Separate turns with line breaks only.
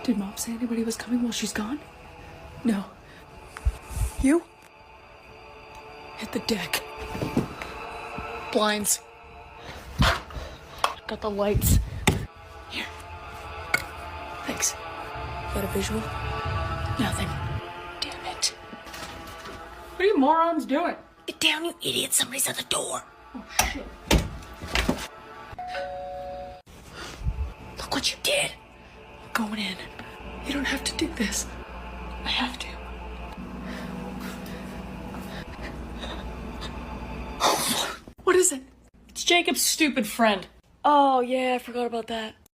Did Mom say anybody was coming while she's gone? No. You? Hit the deck. Blinds. Got the lights. Here. Thanks. Got a visual? Nothing. Damn it. What are you morons doing?
Get down, you idiot. Somebody's at the door.
Oh, shit.
Look what you did.
I'm going in. You don't have to do this. I have to. What is it?
It's Jacob's stupid friend.
Oh, yeah, I forgot about that.